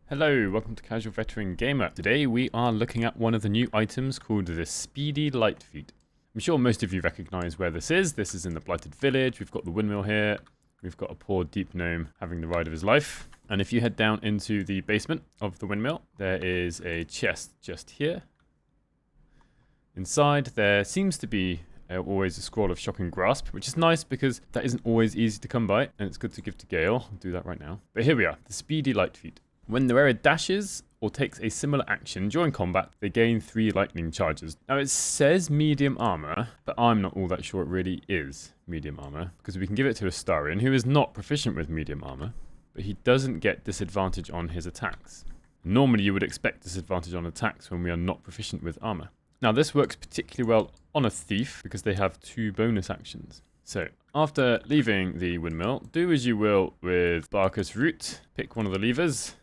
Hello, welcome to Casual Veteran Gamer. Today we are looking at one of the new items called the Speedy Lightfeet. I'm sure most of you recognize where this is. This is in the Blighted Village. We've got the windmill here. We've got a poor deep gnome having the ride of his life. And if you head down into the basement of the windmill, there is a chest just here. Inside there seems to be always a scroll of Shocking Grasp, which is nice because that isn't always easy to come by, and it's good to give to Gale. I'll do that right now. But here we are, the Speedy Lightfeet. When the wearer dashes or takes a similar action during combat, they gain 3 lightning charges. Now it says medium armor, but I'm not all that sure it really is medium armor, because we can give it to Astarion, who is not proficient with medium armor, but he doesn't get disadvantage on his attacks. Normally you would expect disadvantage on attacks when we are not proficient with armor. Now this works particularly well on a thief, because they have 2 bonus actions. So, after leaving the windmill, do as you will with Barcus root, pick one of the levers.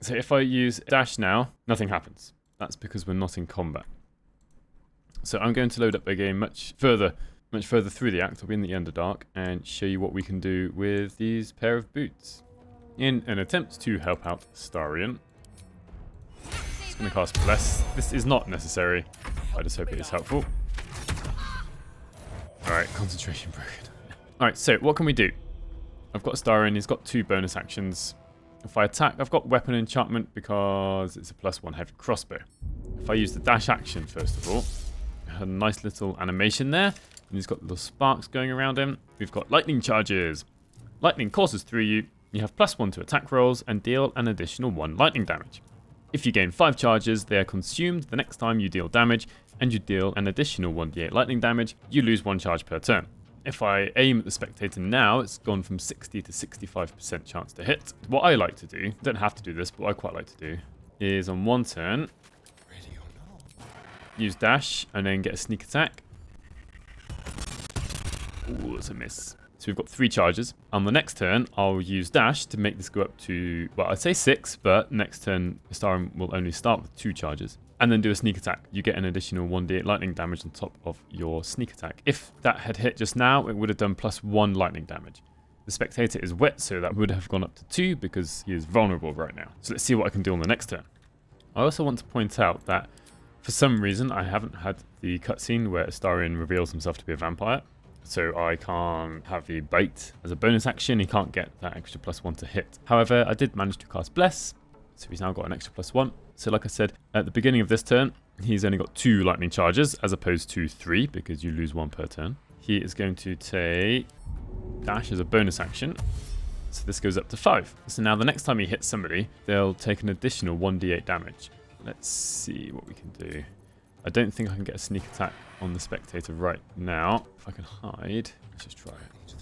So if I use dash now, nothing happens. That's because we're not in combat. So I'm going to load up a game much further through the act. I'll be in the Underdark and show you what we can do with these pair of boots. In an attempt to help out Astarion, just going to cast Bless. This is not necessary. I just hope it is helpful. Alright, concentration broken. Alright, so what can we do? I've got Astarion, he's got 2 bonus actions. If I attack, I've got weapon enchantment because it's a +1 heavy crossbow. If I use the dash action, first of all, I had a nice little animation there, and he's got little sparks going around him. We've got lightning charges. Lightning courses through you. You have +1 to attack rolls and deal an additional 1 lightning damage. If you gain 5 charges, they are consumed the next time you deal damage, and you deal an additional 1d8 lightning damage. You lose 1 charge per turn. If I aim at the spectator now, it's gone from 60 to 65% chance to hit. What I like to do, don't have to do this, but what I quite like to do, is on one turn, use dash, and then get a sneak attack. Ooh, that's a miss. So we've got 3 charges. On the next turn, I'll use dash to make this go up to, well, I'd say 6, but next turn, Astarion will only start with 2 charges. And then do a sneak attack. You get an additional 1d8 lightning damage on top of your sneak attack. If that had hit just now, it would have done +1 lightning damage. The spectator is wet, so that would have gone up to 2 because he is vulnerable right now. So let's see what I can do on the next turn. I also want to point out that for some reason, I haven't had the cutscene where Astarion reveals himself to be a vampire. So I can't have the bait as a bonus action. He can't get that extra +1 to hit. However, I did manage to cast Bless, so he's now got an extra +1. So like I said, at the beginning of this turn, he's only got 2 lightning charges as opposed to 3 because you lose 1 per turn. He is going to take dash as a bonus action. So this goes up to 5. So now the next time he hits somebody, they'll take an additional 1d8 damage. Let's see what we can do. I don't think I can get a sneak attack on the spectator right now. If I can hide, let's just try it.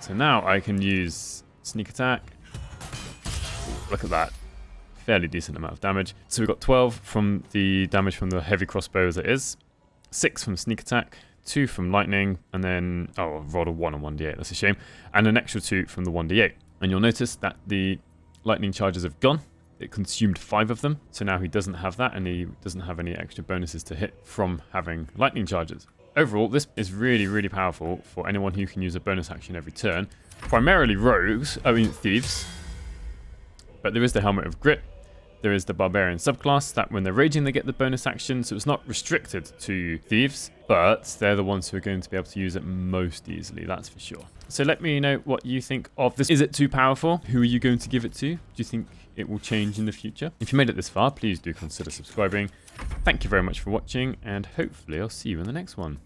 So now I can use sneak attack. Ooh, look at that. Fairly decent amount of damage. So we've got 12 from the damage from the heavy crossbow as it is, 6 from sneak attack, 2 from lightning, and then, oh, I rolled a 1 on 1d8, that's a shame, and an extra 2 from the 1d8. And you'll notice that the lightning charges have gone. It consumed 5 of them, so now he doesn't have that, and he doesn't have any extra bonuses to hit from having lightning charges. Overall, this is really, really powerful for anyone who can use a bonus action every turn. Primarily thieves. But there is the Helmet of Grit. There is the Barbarian subclass that when they're raging they get the bonus action, so it's not restricted to thieves, but they're the ones who are going to be able to use it most easily, that's for sure. So let me know what you think of this. Is it too powerful? Who are you going to give it to? Do you think it will change in the future? If you made it this far, please do consider subscribing. Thank you very much for watching, and hopefully I'll see you in the next one.